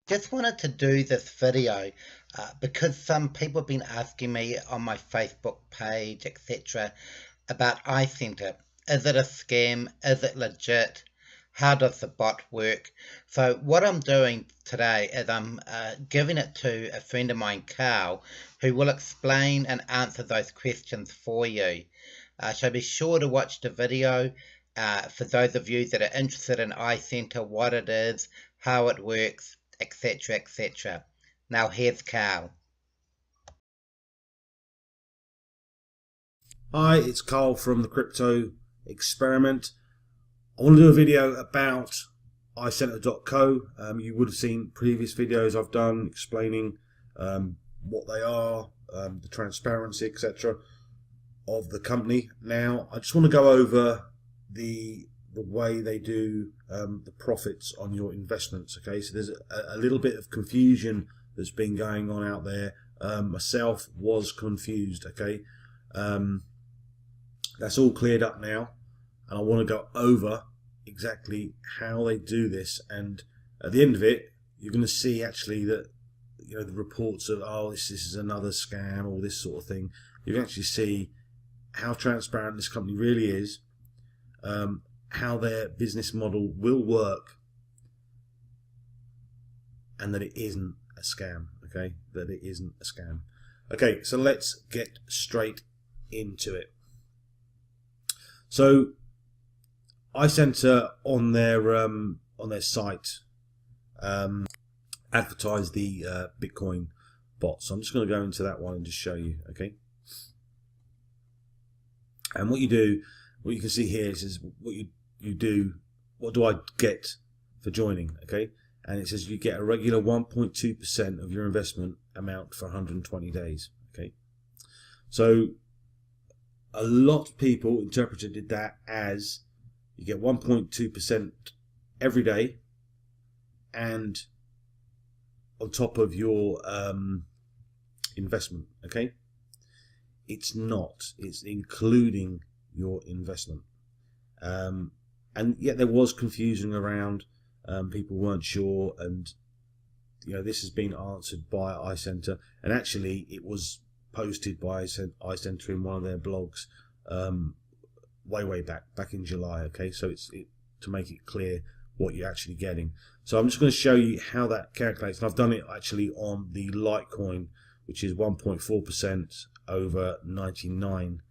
Just wanted to do this video because some people have been asking me on my Facebook page, etc., about iCenter. Is it a scam? Is it legit? How does the bot work? So what I'm doing today is I'm giving it to a friend of mine, Carl, who will explain and answer those questions for you. So be sure to watch the video for those of you that are interested in iCenter, what it is, how it works, etc., etc. Now here's Carl. Hi, it's Carl from the Crypto Experiment. I want to do a video about iCenter.co. You would have seen previous videos I've done explaining what they are, the transparency, etc. of the company. Now, I just want to go over the way they do the profits on your investments. Okay, so there's a little bit of confusion that's been going on out there. Myself was confused. Okay. That's all cleared up now, and I want to go over exactly how they do this. And at the end of it, you're going to see actually that the reports of this is another scam or this sort of thing. You can actually see how transparent this company really is, how their business model will work, and that it isn't a scam. Okay, that it isn't a scam. Okay, so let's get straight into it. So iCenter on their site advertise the Bitcoin bot. So I'm just going to go into that one and just show you. Okay. And what you do, what you can see here is what you do. What do I get for joining? Okay. And it says you get a regular 1.2% of your investment amount for 120 days. Okay. So a lot of people interpreted that as you get 1.2% every day, and on top of your investment. Okay, it's not. It's including your investment, and yet there was confusion around. People weren't sure, and this has been answered by iCenter, and actually it was posted by iCenter in one of their blogs way back in July. Okay, so it's to make it clear what you're actually getting. So I'm just going to show you how that calculates, and I've done it actually on the Litecoin, which is 1.4% over 99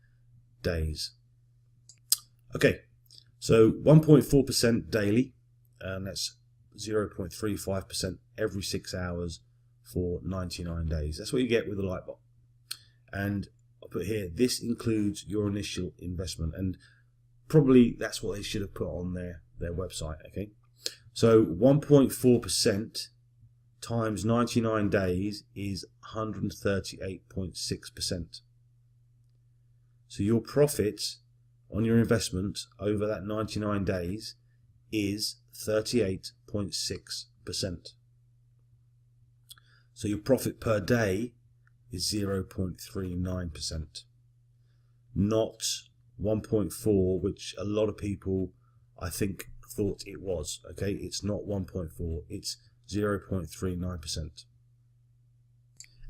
days. Okay, so 1.4% daily, and that's 0.35% every 6 hours for 99 days. That's what you get with the Lightbot. And I'll put here, this includes your initial investment, and probably that's what they should have put on their website. Okay, so 1.4% times 99 days is 138.6%. So your profit on your investment over that 99 days is 38.6%. So your profit per day is 0.39%, not 1.4, which a lot of people I think thought it was. Okay, it's not 1.4, it's 0.39%,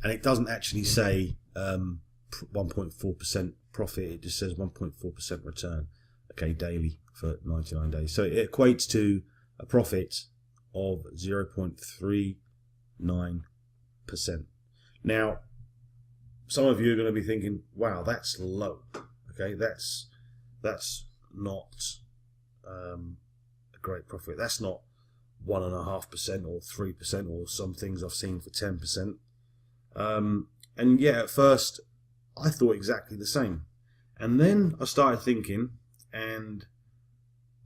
and it doesn't actually say 1.4% profit. It just says 1.4% return. Okay, daily for 99 days. So it equates to a profit of 0.39%. Now, some of you are going to be thinking, wow, that's low. Okay, that's not a great profit. That's not 1.5% or 3%, or some things I've seen for 10%. And yeah, at first I thought exactly the same, and then I started thinking and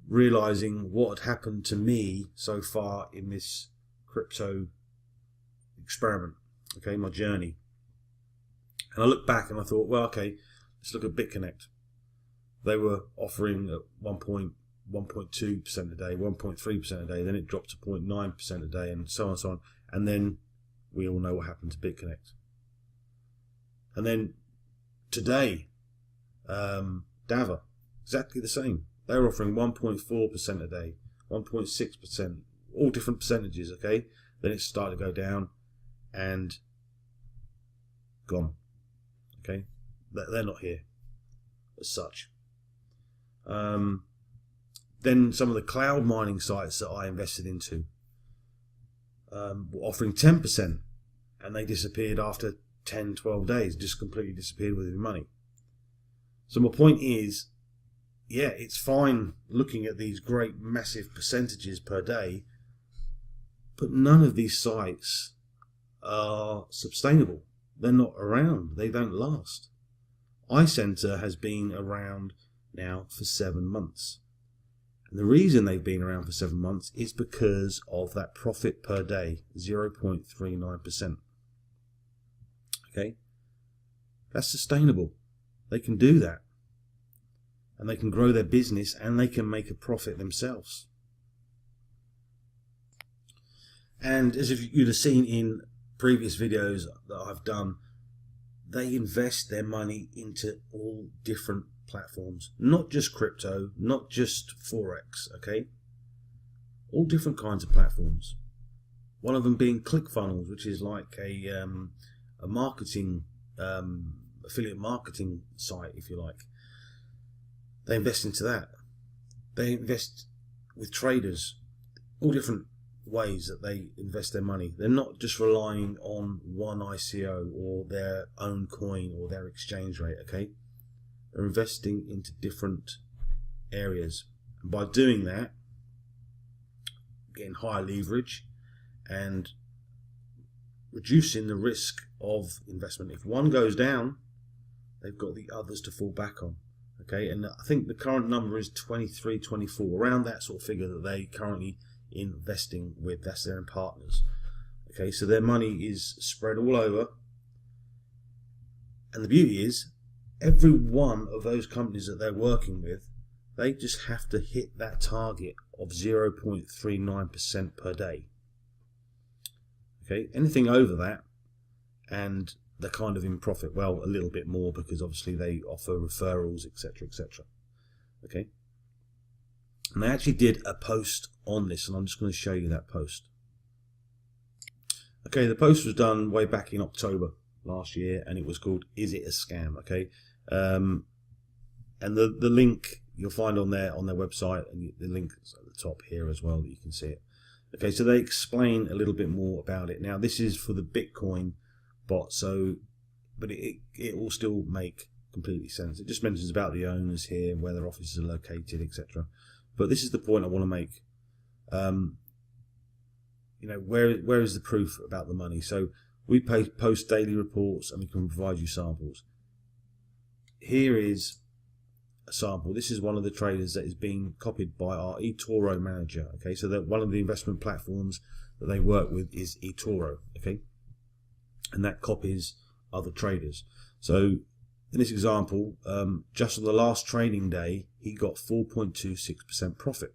realizing what had happened to me so far in this crypto experiment. Okay, my journey. And I looked back and I thought, well, okay, let's look at BitConnect. They were offering at 1.2% a day, 1.3% a day, then it dropped to 0.9% a day, and so on and so on. And then we all know what happened to BitConnect. And then today, Dava, exactly the same. They were offering 1.4% a day, 1.6%, all different percentages, okay? Then it started to go down and gone. Okay, they're not here as such. Then some of the cloud mining sites that I invested into were offering 10%, and they disappeared after 10, 12 days, just completely disappeared with your money. So my point is, yeah, it's fine looking at these great massive percentages per day, but none of these sites are sustainable. They're not around. They don't last. iCenter has been around now for 7 months. And the reason they've been around for 7 months is because of that profit per day, 0.39%. Okay? That's sustainable. They can do that. And they can grow their business and they can make a profit themselves. And as you'd have seen in previous videos that I've done, they invest their money into all different platforms, not just crypto, not just Forex, okay? All different kinds of platforms. One of them being ClickFunnels, which is like a marketing, affiliate marketing site, if you like. They invest into that. They invest with traders, all different ways that they invest their money. They're not just relying on one ICO or their own coin or their exchange rate, okay? They're investing into different areas. And by doing that, getting higher leverage and reducing the risk of investment. If one goes down, they've got the others to fall back on. Okay, and I think the current number is 23, 24, around that sort of figure that they currently investing with. That's their partners. Okay, so their money is spread all over. And the beauty is, every one of those companies that they're working with, they just have to hit that target of 0.39% per day. Okay, anything over that, and they're kind of in profit. Well, a little bit more because obviously they offer referrals, etc., etc. Okay, and they actually did a post on this, and I'm just going to show you that post. Okay, the post was done way back in October last year, and it was called "Is It a Scam?" Okay, and the link you'll find on their website, and the link is at the top here as well that you can see it. Okay, so they explain a little bit more about it. Now, this is for the Bitcoin bot, but it will still make completely sense. It just mentions about the owners here, where their offices are located, etc. But this is the point I want to make. You know, where is the proof about the money? So we post daily reports, and we can provide you samples. Here is a sample. This is one of the traders that is being copied by our eToro manager. Okay, so that one of the investment platforms that they work with is eToro. Okay, and that copies other traders. So in this example, just on the last trading day, he got 4.26% profit,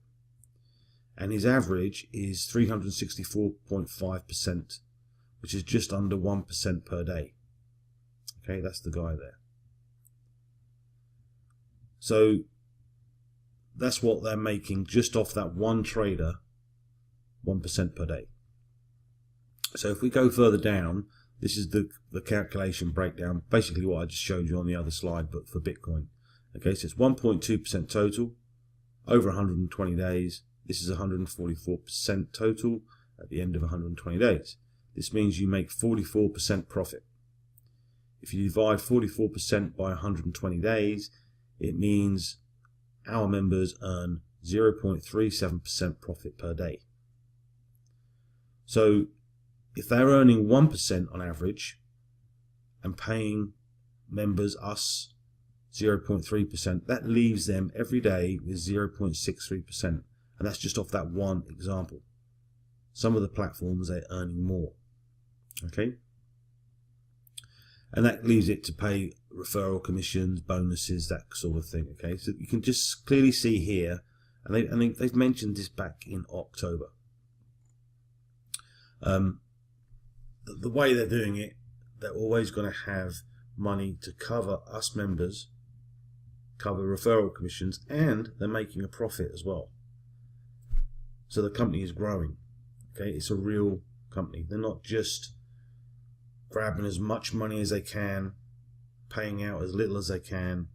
and his average is 364.5%, which is just under 1% per day. Okay, that's the guy there. So that's what they're making just off that one trader, 1% per day. So if we go further down, this is the calculation breakdown, basically what I just showed you on the other slide, but for Bitcoin. Okay, so it's 1.2% total over 120 days. This is 144% total at the end of 120 days. This means you make 44% profit. If you divide 44% by 120 days, it means our members earn 0.37% profit per day. So if they're earning 1% on average and paying members, us, 0.3%, that leaves them every day with 0.63%. And that's just off that one example. Some of the platforms, they're earning more. Okay? And that leaves it to pay referral commissions, bonuses, that sort of thing. Okay? So you can just clearly see here, and they've mentioned this back in October. The way they're doing it, they're always going to have money to cover us members, cover referral commissions, and they're making a profit as well. So the company is growing. Okay, it's a real company. They're not just grabbing as much money as they can, paying out as little as they can,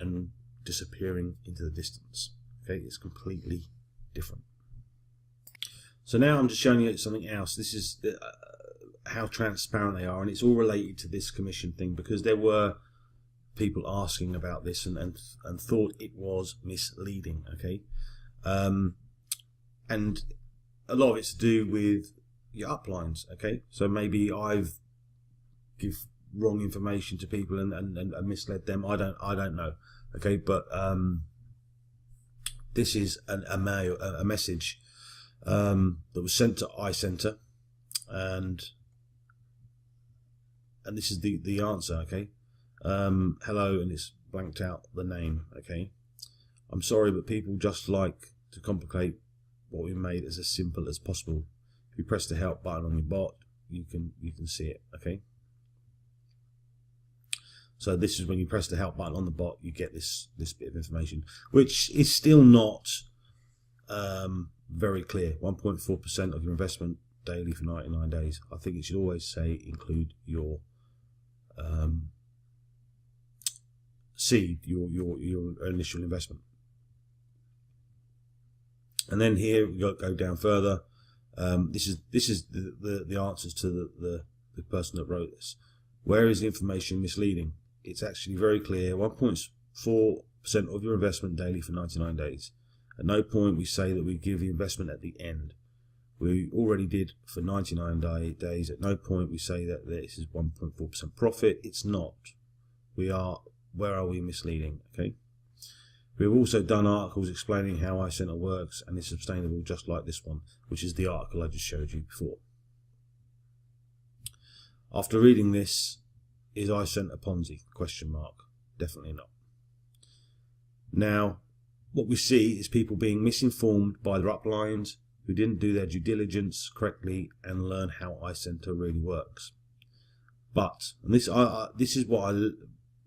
and disappearing into the distance. Okay, it's completely different. So now I'm just showing you something else. This is how transparent they are, and it's all related to this commission thing, because there were people asking about this and thought it was misleading. Okay, and a lot of it's to do with your uplines. Okay, so maybe I've give wrong information to people and misled them. I don't know. Okay, but this is a message that was sent to iCenter, and this is the answer. Okay, hello, and it's blanked out the name. Okay, I'm sorry, but people just like to complicate what we made as simple as possible. If you press the help button on your bot, you can see it. Okay, so this is when you press the help button on the bot, you get this bit of information, which is still not very clear. 1.4% of your investment daily for 99 days. I think it should always say include your seed, your initial investment. And then here we go down further. This is the answers to the person that wrote this. Where is the information misleading? It's actually very clear. 1.4% of your investment daily for 99 days. At no point we say that we give the investment at the end. We already did for 99 days. At no point we say that this is 1.4% profit. It's not. Where are we misleading? Okay. We've also done articles explaining how iCenter works and is sustainable, just like this one, which is the article I just showed you before. After reading this, is iCenter Ponzi? Question mark. Definitely not. Now, what we see is people being misinformed by their uplines who didn't do their due diligence correctly and learn how iCenter really works. But, and this is what I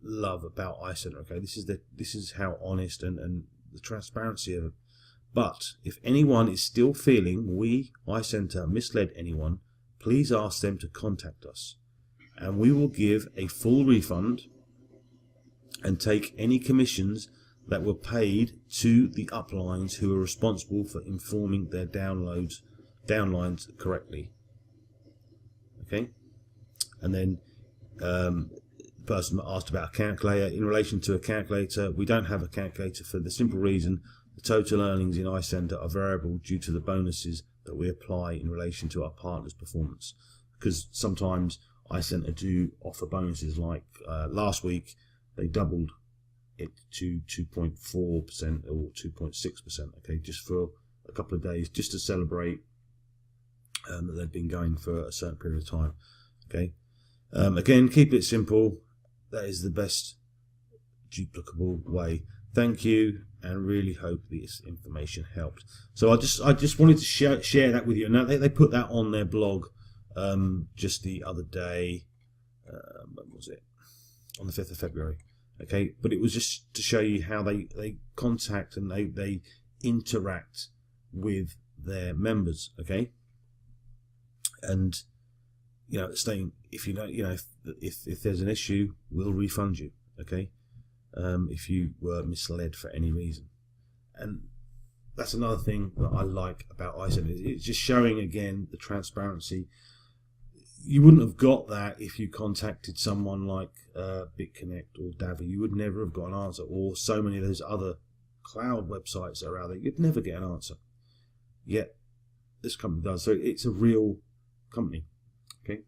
love about iCenter. Okay, this is how honest and the transparency of it. But if anyone is still feeling we iCenter misled anyone, please ask them to contact us, and we will give a full refund and take any commissions that were paid to the uplines who are responsible for informing their downlines correctly. Okay, and then the person asked about a calculator. In relation to a calculator, we don't have a calculator for the simple reason the total earnings in iCenter are variable due to the bonuses that we apply in relation to our partners' performance. Because sometimes iCenter do offer bonuses, like last week they doubled it to 2.4% or 2.6%. Okay, just for a couple of days, just to celebrate that they've been going for a certain period of time. Okay, again, keep it simple. That is the best duplicable way. Thank you, and really hope this information helped. So I just wanted to share that with you. Now they put that on their blog just the other day. When was it? On the 5th of February. Okay, but it was just to show you how they contact and they interact with their members. Okay, and saying if if there's an issue, we'll refund you. Okay, if you were misled for any reason. And that's another thing that I like about iCenter. It's just showing again the transparency. You wouldn't have got that if you contacted someone like BitConnect or Davi. You would never have got an answer, or so many of those other cloud websites that are out there. You'd never get an answer. Yet this company does. So it's a real company. Okay.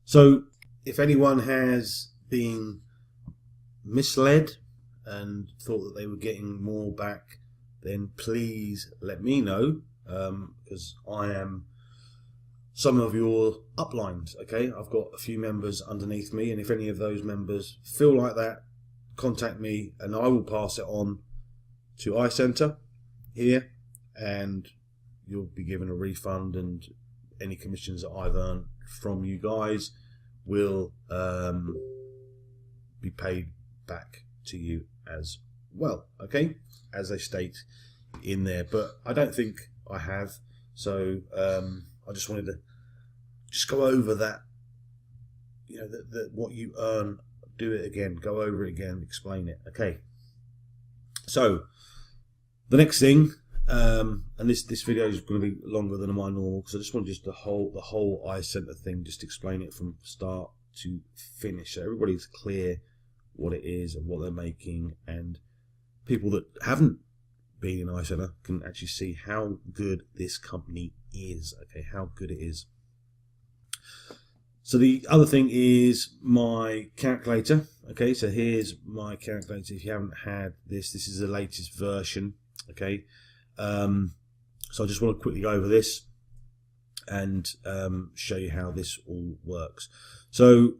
So if anyone has been misled and thought that they were getting more back, then please let me know, because I am some of your uplines. Okay, I've got a few members underneath me, and if any of those members feel like that, contact me and I will pass it on to iCenter here, and you'll be given a refund, and any commissions that I've earned from you guys will be paid back to you as well. Okay, as they state in there, but I don't think I have. So I just wanted to just go over that, you know, that what you earn, do it again, go over it again, explain it. Okay. So the next thing, and this video is going to be longer than my normal because I just want just the whole iCenter thing, just explain it from start to finish, so everybody's clear what it is and what they're making, and people that haven't been in iCenter can actually see how good this company is. Okay, how good it is. So the other thing is my calculator. Okay, so here's my calculator. If you haven't had this is the latest version. Okay, so I just want to quickly go over this and show you how this all works. So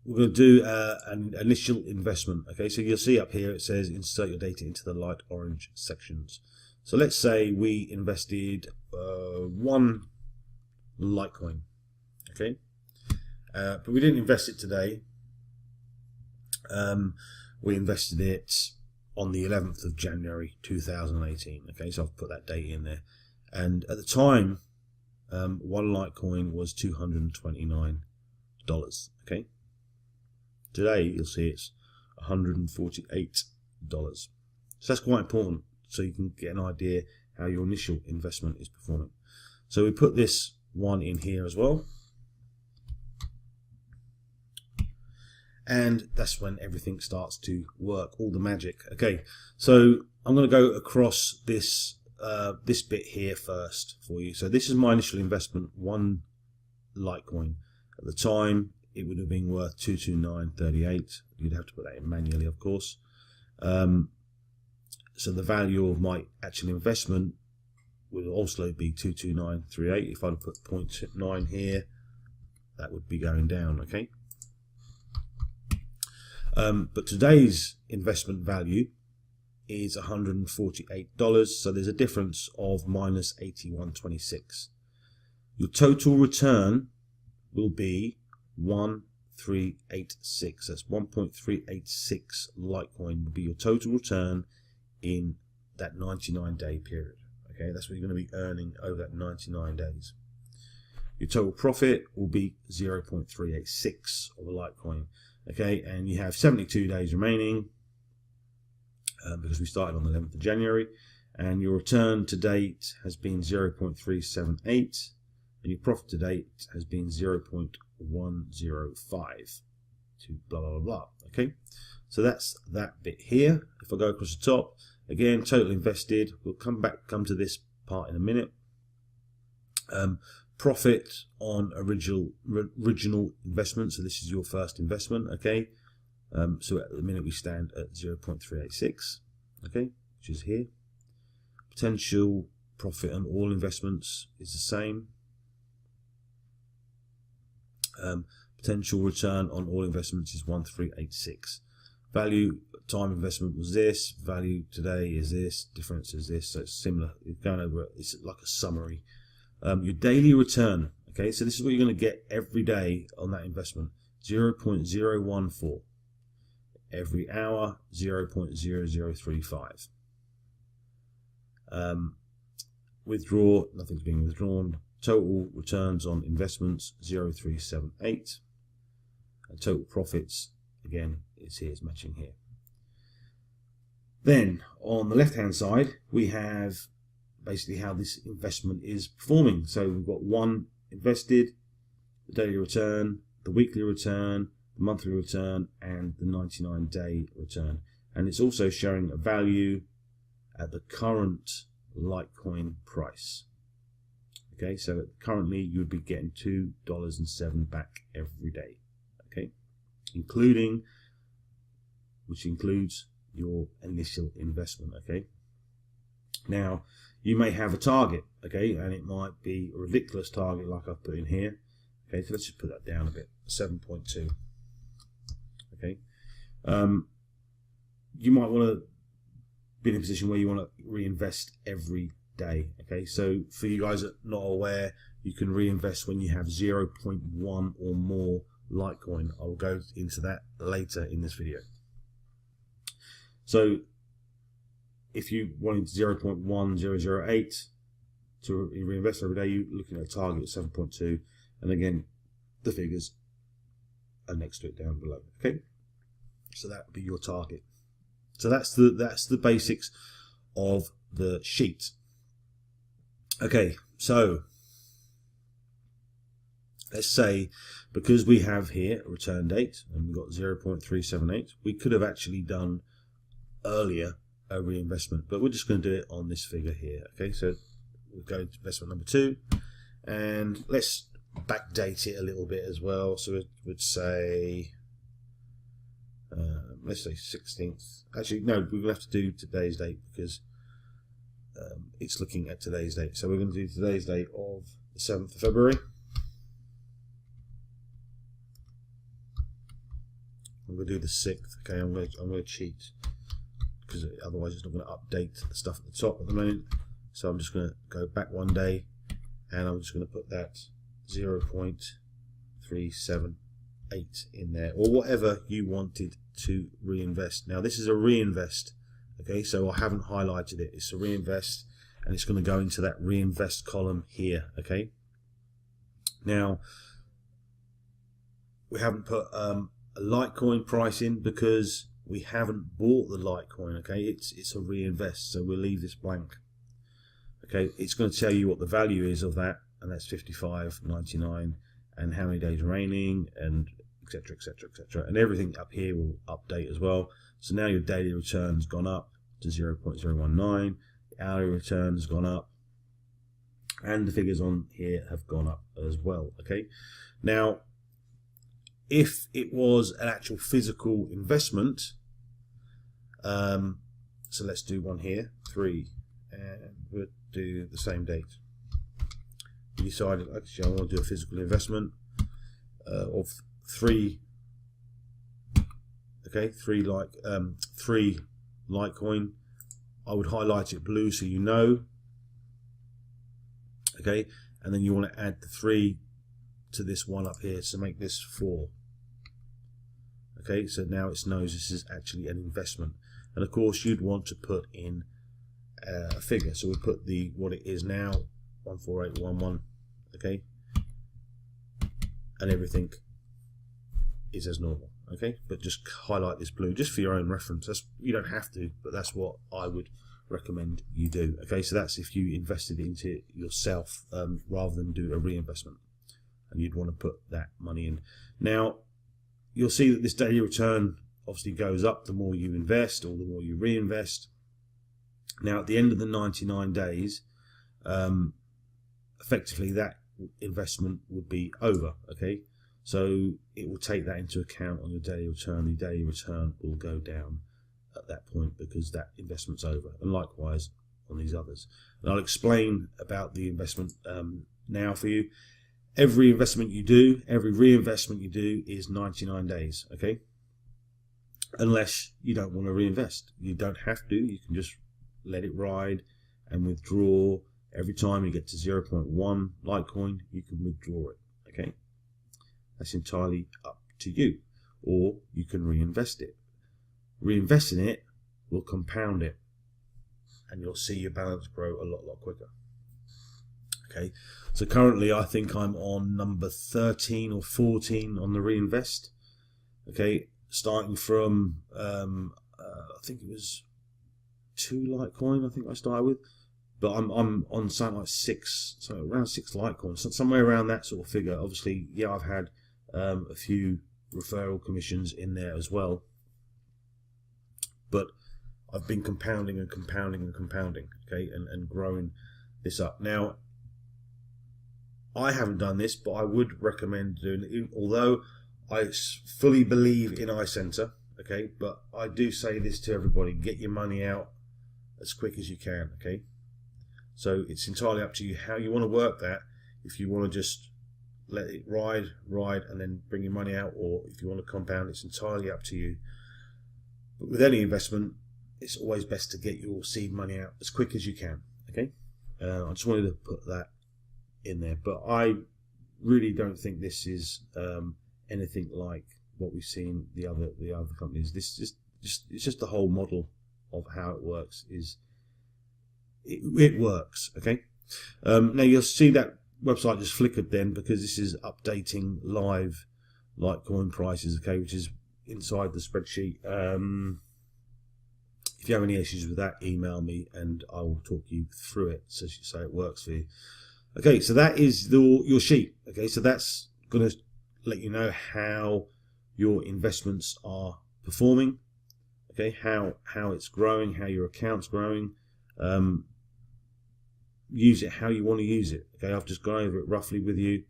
we're going to do an initial investment. Okay, so you'll see up here it says insert your data into the light orange sections. So let's say we invested one Litecoin. Okay, but we didn't invest it today. We invested it on the 11th of January 2018. Okay, so I've put that date in there, and at the time one Litecoin was $229. Okay, today you'll see it's $148. So that's quite important, so you can get an idea how your initial investment is performing. So we put this one in here as well, and that's when everything starts to work, all the magic. Okay, so I'm going to go across this this bit here first for you. So this is my initial investment, one Litecoin. At the time it would have been worth $229.38. You'd have to put that in manually, of course. So the value of my actual investment would also be $229.38. If I'd put 0.9 here, that would be going down. Okay. But today's investment value is $148, so there's a difference of minus $81.26. Your total return will be 1,386. That's 1.386 Litecoin would be your total return in that 99-day period. Okay, that's what you're going to be earning over that 99 days. Your total profit will be 0.386 of a Litecoin. Okay, and you have 72 days remaining because we started on the 11th of January, and your return to date has been 0.378, and your profit to date has been 0.105 to blah blah blah. Okay, so that's that bit here. If I go across the top again, total invested, we'll come to this part in a minute. Profit on original investment, so this is your first investment. Okay, so at the minute we stand at 0.386, okay, which is here. Potential profit on all investments is the same. Potential return on all investments is 1,386. Value time investment was this, value today is this, difference is this, so it's similar. It's going over, it's like a summary. Your daily return, okay, so this is what you're going to get every day on that investment, 0.014. Every hour, 0.0035. Withdraw, nothing's being withdrawn. Total returns on investments, 0.378. And total profits, again, is here, is matching here. Then, on the left-hand side, we have basically how this investment is performing. So we've got one invested, the daily return, the weekly return, the monthly return, and the 99-day return. And it's also showing a value at the current Litecoin price. Okay, so currently you would be getting $2.07 back every day. Okay, which includes your initial investment. Okay, now you may have a target, okay, and it might be a ridiculous target like I've put in here. Okay, so let's just put that down a bit, 7.2. Okay, you might want to be in a position where you want to reinvest every day. Okay, so for you guys that are not aware, you can reinvest when you have 0.1 or more Litecoin. I'll go into that later in this video. So if you wanted 0.1008, to reinvest every day, you're looking at a target of 7.2, and again, the figures are next to it down below. Okay, so that would be your target. So that's the basics of the sheet. Okay, so let's say, because we have here a return date and we've got 0.378, we could have actually done earlier a reinvestment, but we're just going to do it on this figure here. Okay, so we'll go to investment number 2, and let's backdate it a little bit as well. So it would say, let's say 16th. Actually, no, we're going to have to do today's date because it's looking at today's date. So we're going to do today's date of the 7th of February. I'm going to do the 6th. Okay, I'm going to cheat because otherwise it's not going to update the stuff at the top at the moment. So I'm just going to go back one day, and I'm just going to put that 0.378 in there, or whatever you wanted to reinvest. Now this is a reinvest. Okay, so I haven't highlighted it. It's a reinvest, and it's going to go into that reinvest column here. Okay. Now we haven't put a Litecoin price in because we haven't bought the Litecoin. Okay, it's a reinvest, so we'll leave this blank. Okay, it's going to tell you what the value is of that, and that's 55.99, and how many days remaining, and etc, etc, etc, and everything up here will update as well. So now your daily return has gone up to 0.019, the hourly return has gone up, and the figures on here have gone up as well. Okay, now if it was an actual physical investment, so let's do one here, 3, and we'll do the same date. We decided, actually, I want to do a physical investment of 3. Okay, 3 Litecoin. I would highlight it blue so you know. Okay, and then you want to add the 3 to this one up here to make this 4. Okay, so now it knows this is actually an investment, and of course you'd want to put in a figure. So we put what it is now, 14811. Okay, and everything is as normal. Okay, but just highlight this blue just for your own reference. You don't have to, but that's what I would recommend you do. Okay, so that's if you invested into it yourself rather than do a reinvestment, and you'd want to put that money in. Now you'll see that this daily return obviously goes up the more you invest or the more you reinvest. Now at the end of the 99 days, effectively that investment would be over. Okay, so it will take that into account on your daily return. The daily return will go down at that point because that investment's over, and likewise on these others. And I'll explain about the investment now for you. Every investment you do, every reinvestment you do is 99 days, okay? Unless you don't want to reinvest. You don't have to. You can just let it ride and withdraw. Every time you get to 0.1 Litecoin, you can withdraw it, okay? That's entirely up to you. Or you can reinvest it. Reinvesting it will compound it, and you'll see your balance grow a lot quicker. Okay, so currently I think I'm on number 13 or 14 on the reinvest. Okay, starting from I think it was 2 Litecoin. I think I started with, but I'm on something like 6, so around 6 Litecoins, so somewhere around that sort of figure. Obviously, yeah, I've had a few referral commissions in there as well, but I've been compounding and compounding and compounding. Okay, and growing this up. Now I haven't done this, but I would recommend doing it, although I fully believe in iCenter. Okay, but I do say this to everybody: get your money out as quick as you can. Okay, so it's entirely up to you how you want to work that. If you want to just let it ride, and then bring your money out, or if you want to compound, it's entirely up to you. But with any investment, it's always best to get your seed money out as quick as you can. Okay, I just wanted to put that in there, but I really don't think this is anything like what we've seen the other companies. This it's just the whole model of how it works. It works. Okay, Now you'll see that website just flickered then because this is updating live Litecoin prices, okay, which is inside the spreadsheet. If you have any issues with that, email me and I will talk you through it so it works for you. Okay, so that is your sheet. Okay, so that's going to let you know how your investments are performing. Okay, how it's growing, how your account's growing. Use it how you want to use it. Okay, I've just gone over it roughly with you.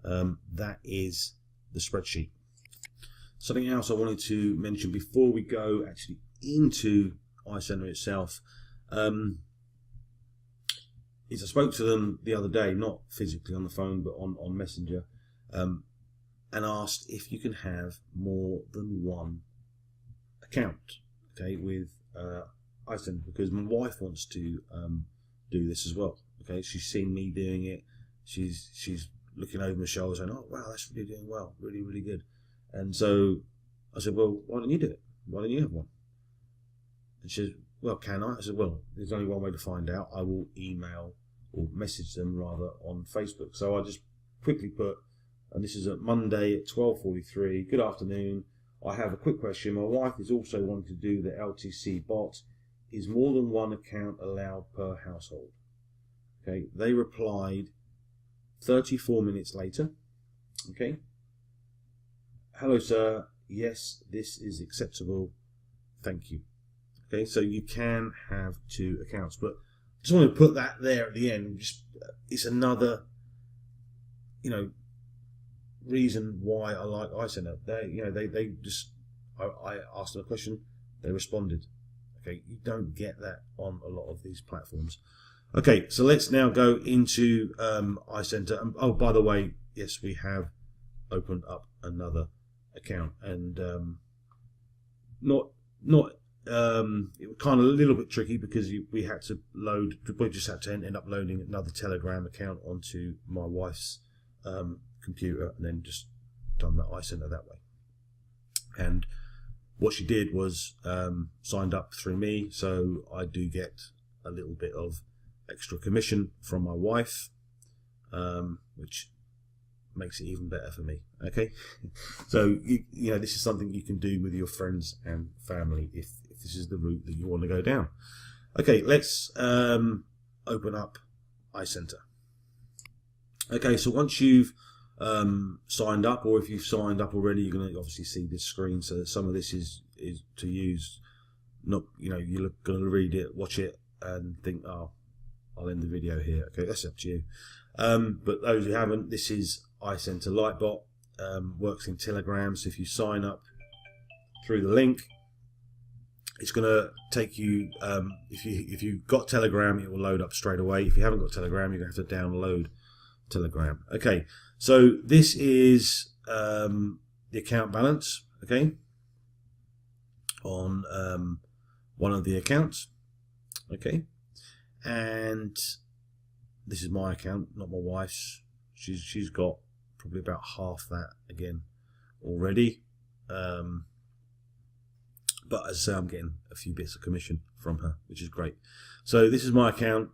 That is the spreadsheet. Something else I wanted to mention before we go actually into iCenter itself is I spoke to them the other day, not physically on the phone but on Messenger, and asked if you can have more than one account, okay, with iCenter, because my wife wants to do this as well. Okay, she's seen me doing it. She's looking over my shoulder saying, "Oh wow, that's really doing well, really really good." And so I said, "Well, why don't you do it? Why don't you have one?" And she said, "Well, can I?" I said, "Well, there's only one way to find out. I will email or message them rather on Facebook." So I just quickly put, and this is at Monday at 12:43. Good afternoon. I have a quick question. My wife is also wanting to do the LTC bot. Is more than one account allowed per household? Okay, they replied 34 minutes later. Okay. Hello, sir. Yes, this is acceptable. Thank you. Okay, so you can have two accounts, but I just want to put that there at the end. Just it's another, reason why I like iCenter. They just I asked them a question, they responded. Okay, you don't get that on a lot of these platforms. Okay, so let's now go into iCenter. Oh, by the way, yes, we have opened up another account, and it was kind of a little bit tricky because we had to we just had to end up loading another Telegram account onto my wife's computer, and then just done the iCenter that way. And what she did was signed up through me, so I do get a little bit of extra commission from my wife, which makes it even better for me. Okay, so this is something you can do with your friends and family if this is the route that you want to go down. Okay, let's open up iCenter. Okay, so once you've signed up, or if you've signed up already, you're going to obviously see this screen. So some of this is to use. Not you're going to read it, watch it, and think, "Oh, I'll end the video here." Okay, that's up to you. But those who haven't, this is iCenter Lightbot. Works in Telegram. So if you sign up through the link, it's going to take you. If you've got Telegram, it will load up straight away. If you haven't got Telegram, you're going to have to download Telegram. Okay, so this is the account balance. Okay, on one of the accounts. Okay, and this is my account, not my wife's. She's got probably about half that again already. But as I say, I'm getting a few bits of commission from her, which is great. So this is my account.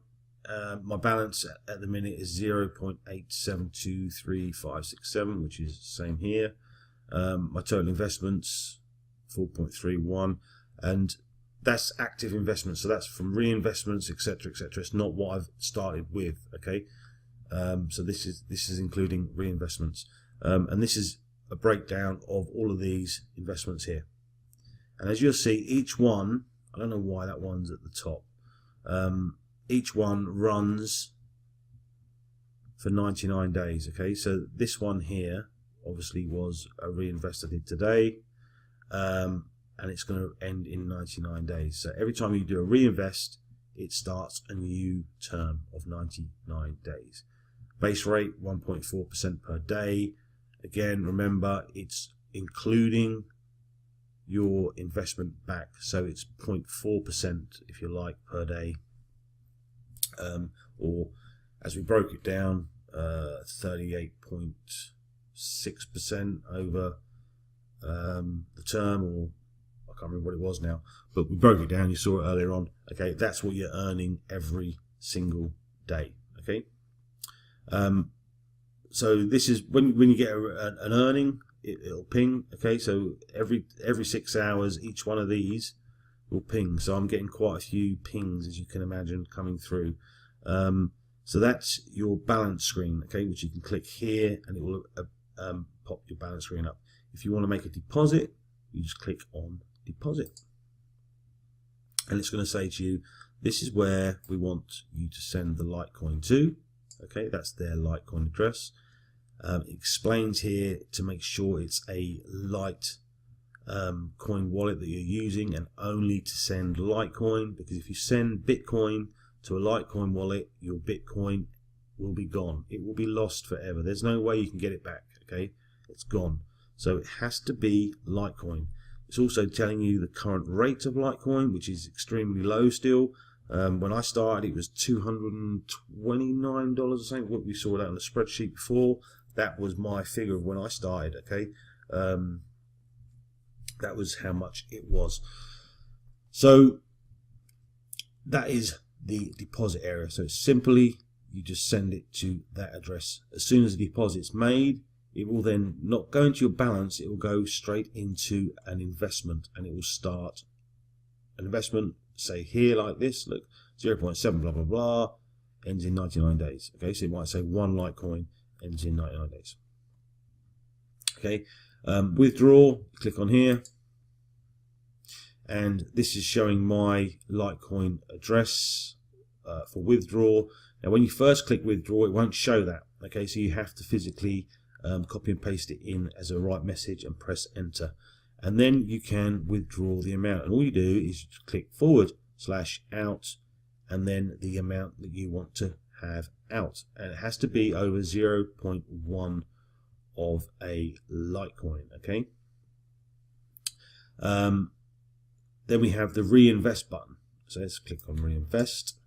My balance at the minute is 0.87235567, which is the same here. My total investments 4.31, and that's active investments. So that's from reinvestments, etc., etc. It's not what I've started with. Okay, so this is including reinvestments, and this is a breakdown of all of these investments here. And as you'll see, each one, I don't know why that one's at the top. Each one runs for 99 days. Okay, so this one here obviously was a reinvest I did today, and it's going to end in 99 days. So every time you do a reinvest, it starts a new term of 99 days. Base rate 1.4% per day. Again, remember, it's including your investment back, so it's 0.4% if you like per day, or as we broke it down, 38.6% over the term, or I can't remember what it was now, but we broke it down. You saw it earlier on. Okay, that's what you're earning every single day. Okay. So this is when you get an earning, it'll ping. Okay, so every 6 hours, each one of these will ping. So I'm getting quite a few pings, as you can imagine, coming through. So that's your balance screen, okay, which you can click here and it will pop your balance screen up. If you want to make a deposit, you just click on deposit. And it's going to say to you, this is where we want you to send the Litecoin to. Okay, that's their Litecoin address. It explains here to make sure it's a Litecoin wallet that you're using and only to send Litecoin, because if you send Bitcoin to a Litecoin wallet, your Bitcoin will be gone. It will be lost forever. There's no way you can get it back. Okay, it's gone. So it has to be Litecoin. It's also telling you the current rate of Litecoin, which is extremely low still. When I started, it was $229 or something. What we saw that on the spreadsheet before, that was my figure of when I started. Okay, that was how much it was. So that is the deposit area. So simply you just send it to that address. As soon as the deposit's made, it will then not go into your balance, it will go straight into an investment, and it will start an investment, say here like this, look, 0.7 blah blah blah, ends in 99 days. Okay, so you might say one Litecoin ends in 99 days. Okay, withdraw, click on here, and this is showing my Litecoin address for withdraw. Now when you first click withdraw, it won't show that. Okay, so you have to physically copy and paste it in as a right message and press enter, and then you can withdraw the amount. And all you do is click /out and then the amount that you want to have out, and it has to be over 0.1 of a Litecoin. Okay, then we have the reinvest button, so let's click on reinvest.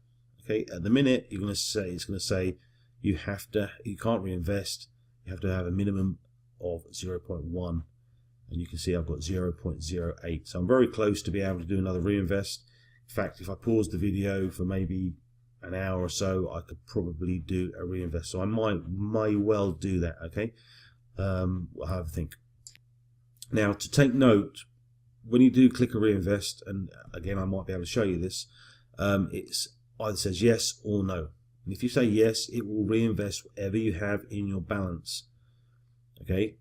Okay, at the minute it's going to say you can't reinvest. You have to have a minimum of 0.1, and you can see I've got 0.08, so I'm very close to be able to do another reinvest. In fact, if I pause the video for maybe an hour or so, I could probably do a reinvest, so I may well do that. Okay, I'll have a think. Now, to take note, when you do click a reinvest, and again I might be able to show you this, it's either says yes or no. And if you say yes, it will reinvest whatever you have in your balance. Okay,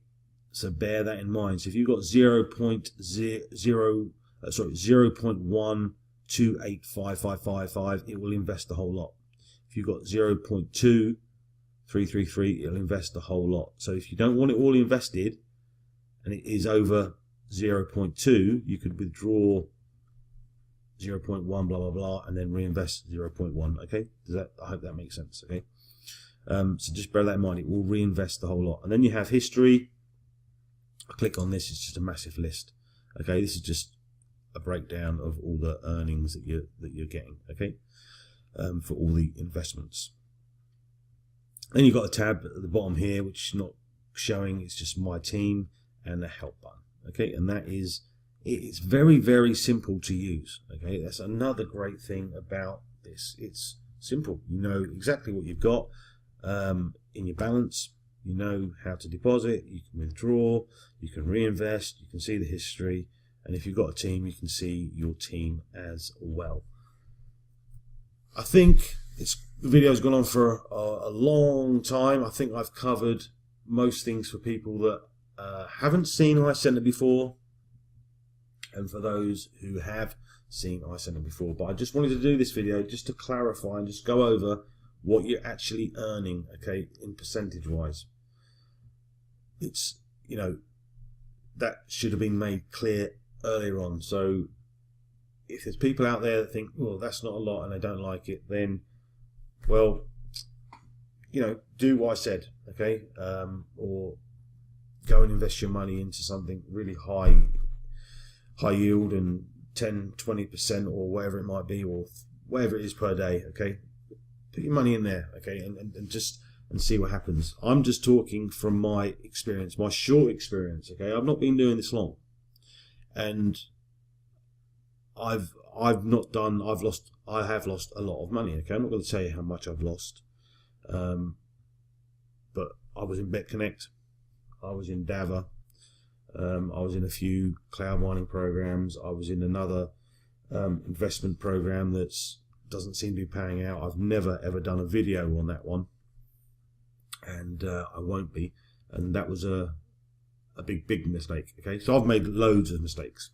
so bear that in mind. So if you've got 0.128555, it will invest the whole lot. If you've got 0.2333, it'll invest the whole lot. So if you don't want it all invested and it is over 0.2, you could withdraw 0.1 blah blah blah and then reinvest 0.1. Okay, I hope that makes sense. Okay, so just bear that in mind, it will reinvest the whole lot. And then you have history. I click on this, it's just a massive list. Okay, this is just a breakdown of all the earnings that you're getting. Okay, for all the investments. Then you've got a tab at the bottom here which is not showing, it's just my team and the help button. Okay, and it's very, very simple to use. Okay, that's another great thing about this. It's simple. You know exactly what you've got in your balance. You know how to deposit. You can withdraw. You can reinvest. You can see the history. And if you've got a team, you can see your team as well. I think the video's gone on for a long time. I think I've covered most things for people that haven't seen iCenter before, and for those who have seen iCenter before. But I just wanted to do this video just to clarify and just go over what you're actually earning, okay, in percentage wise. It's, you know, that should have been made clear earlier on. So if there's people out there that think, well, that's not a lot and they don't like it, then, well, you know, do what I said, okay, or go and invest your money into something really high yield and 10-20% or whatever it might be, or whatever it is per day. Okay, put your money in there, okay, and just see what happens. I'm just talking from my experience, my short experience. Okay, I've not been doing this long, and I have lost a lot of money. Okay, I'm not going to tell you how much I've lost, But I was in BetConnect, I was in Dava, I was in a few cloud mining programs, I was in another investment program that doesn't seem to be paying out. I've never ever done a video on that one, and I won't be, and that was a big mistake. Okay, so I've made loads of mistakes,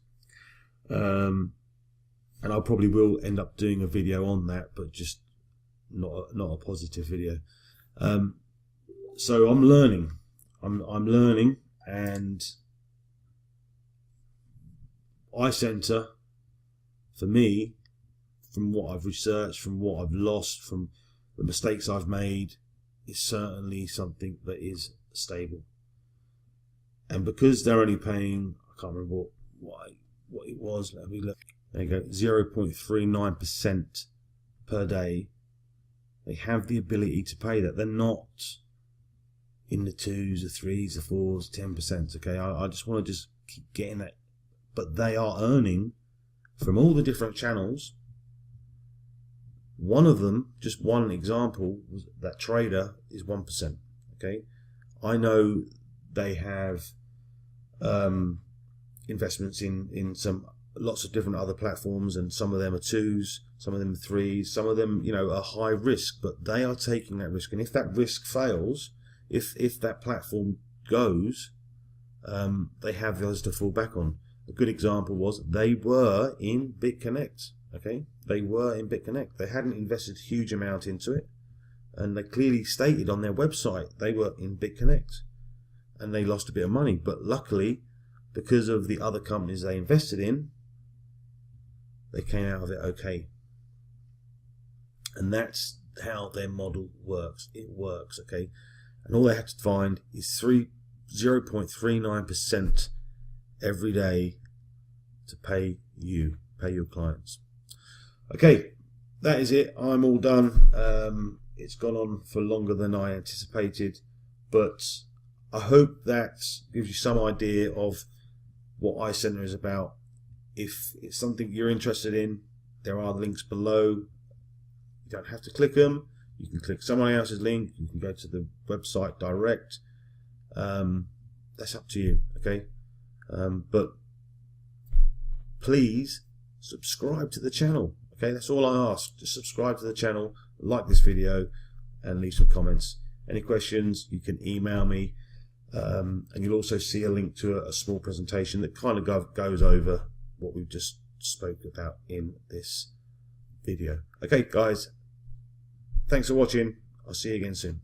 and I probably will end up doing a video on that, but just not a positive video. So I'm learning, I'm learning, and iCenter, for me, from what I've researched, from what I've lost, from the mistakes I've made, is certainly something that is stable. And because they're only paying, I can't remember what it was, let me look. There you go, 0.39% per day. They have the ability to pay that. They're not in the 2s, the 3s, the 4s, 10%. Okay, I just want to just keep getting that. But they are earning from all the different channels. One of them, just one example, was that trader is 1%. Okay, I know they have investments in lots of different other platforms, and some of them are 2s, some of them are 3s, some of them, you know, are high risk, but they are taking that risk. And if that risk fails, if that platform goes, they have those to fall back on. A good example was they were in BitConnect. Okay, they were in BitConnect. They hadn't invested a huge amount into it, and they clearly stated on their website they were in BitConnect, and they lost a bit of money. But luckily, because of the other companies they invested in, they came out of it okay. And that's how their model works. It works, okay? And all they have to find is 0.39% every day to pay your clients. Okay, that is it. I'm all done. It's gone on for longer than I anticipated, but I hope that gives you some idea of what iCenter is about. If it's something you're interested in, there are links below. You don't have to click them. You can click someone else's link. You can go to the website direct. That's up to you, okay? But please subscribe to the channel. Okay, that's all I ask. Just subscribe to the channel, like this video, and leave some comments. Any questions, you can email me. And you'll also see a link to a small presentation that kind of goes over what we've just spoke about in this video. Okay, guys, thanks for watching. I'll see you again soon.